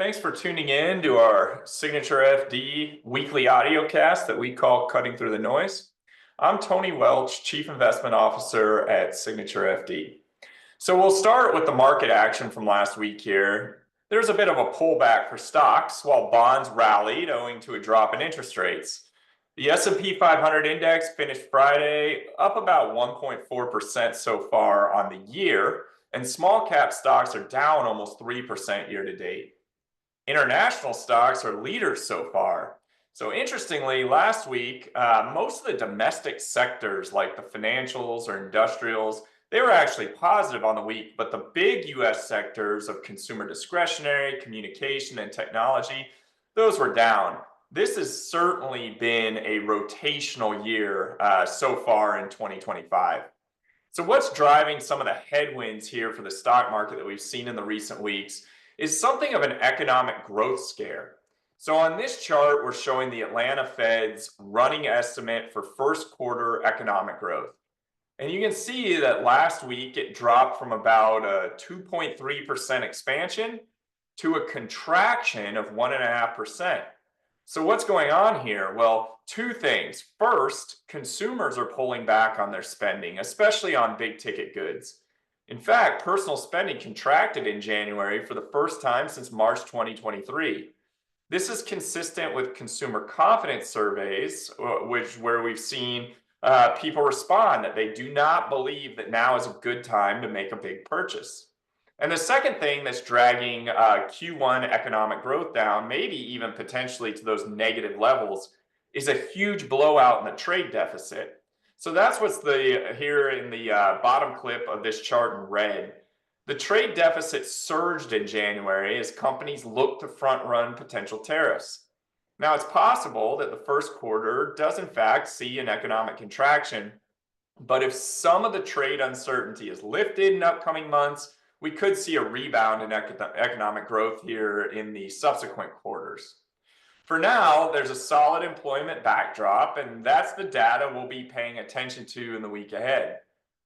Thanks for tuning in to our Signature FD weekly audio cast that we call Cutting Through the Noise. I'm Tony Welch, Chief Investment Officer at Signature FD. So we'll start with the market action from last week here. There's a bit of a pullback for stocks while bonds rallied owing to a drop in interest rates. The S&P 500 index finished Friday up about 1.4% so far on the year, and small cap stocks are down almost 3% year to date. International stocks are leaders so far. So interestingly, last week, most of the domestic sectors like the financials or industrials, they were actually positive on the week, but the big US sectors of consumer discretionary, communication, and technology, those were down. This has certainly been a rotational year so far in 2025. So what's driving some of the headwinds here for the stock market that we've seen in the recent weeks is something of an economic growth scare. So on this chart, we're showing the Atlanta Fed's running estimate for first quarter economic growth. And you can see that last week it dropped from about a 2.3% expansion to a contraction of 1.5%. So what's going on here? Well, two things. First, consumers are pulling back on their spending, especially on big ticket goods. In fact, personal spending contracted in January for the first time since March 2023. This is consistent with consumer confidence surveys, where we've seen people respond that they do not believe that now is a good time to make a big purchase. And the second thing that's dragging Q1 economic growth down, maybe even potentially to those negative levels, is a huge blowout in the trade deficit. So that's what's here in the bottom clip of this chart in red. The trade deficit surged in January as companies looked to front run potential tariffs. Now, it's possible that the first quarter does in fact see an economic contraction, but if some of the trade uncertainty is lifted in upcoming months, we could see a rebound in economic growth here in the subsequent quarters. For now, there's a solid employment backdrop, and that's the data we'll be paying attention to in the week ahead.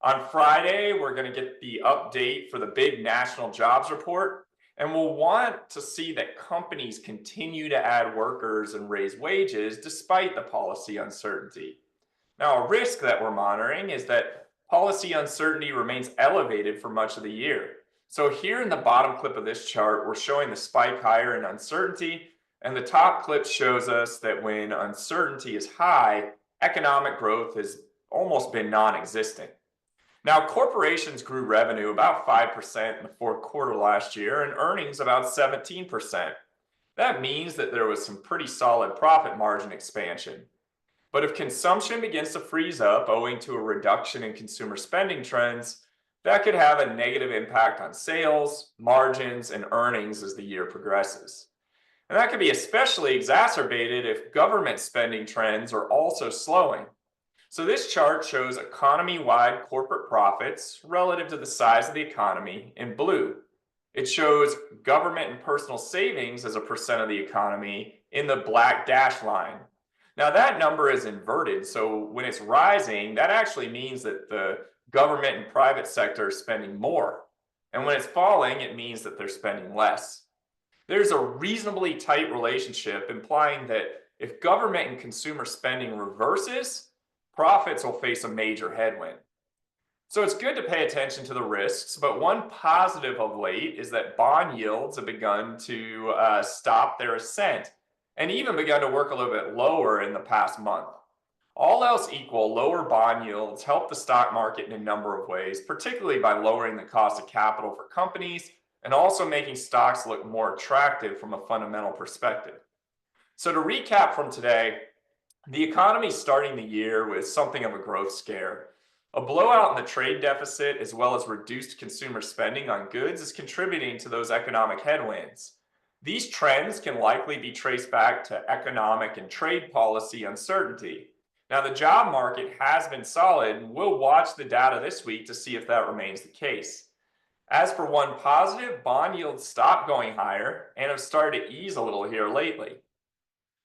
On Friday, we're going to get the update for the big national jobs report, and we'll want to see that companies continue to add workers and raise wages despite the policy uncertainty. Now, a risk that we're monitoring is that policy uncertainty remains elevated for much of the year. So here in the bottom clip of this chart, we're showing the spike higher in uncertainty, and the top clip shows us that when uncertainty is high, economic growth has almost been non-existent. Now, corporations grew revenue about 5% in the fourth quarter last year and earnings about 17%. That means that there was some pretty solid profit margin expansion. But if consumption begins to freeze up owing to a reduction in consumer spending trends, that could have a negative impact on sales, margins, and earnings as the year progresses. And that could be especially exacerbated if government spending trends are also slowing. So this chart shows economy-wide corporate profits relative to the size of the economy in blue. It shows government and personal savings as a percent of the economy in the black dash line. Now that number is inverted, so when it's rising, that actually means that the government and private sector are spending more. And when it's falling, it means that they're spending less. There's a reasonably tight relationship implying that if government and consumer spending reverses, profits will face a major headwind. So it's good to pay attention to the risks, but one positive of late is that bond yields have begun to stop their ascent and even begun to work a little bit lower in the past month. All else equal, lower bond yields help the stock market in a number of ways, particularly by lowering the cost of capital for companies and also making stocks look more attractive from a fundamental perspective. So to recap from today, the economy is starting the year with something of a growth scare. A blowout in the trade deficit as well as reduced consumer spending on goods is contributing to those economic headwinds. These trends can likely be traced back to economic and trade policy uncertainty. Now, the job market has been solid, and we'll watch the data this week to see if that remains the case. As for one positive, bond yields stopped going higher and have started to ease a little here lately.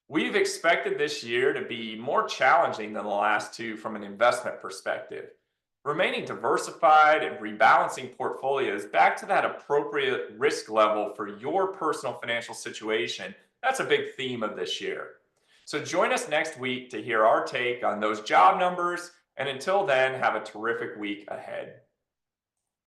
We've expected this year to be more challenging than the last two from an investment perspective. Remaining diversified and rebalancing portfolios back to that appropriate risk level for your personal financial situation. That's a big theme of this year. So join us next week to hear our take on those job numbers. And until then, have a terrific week ahead.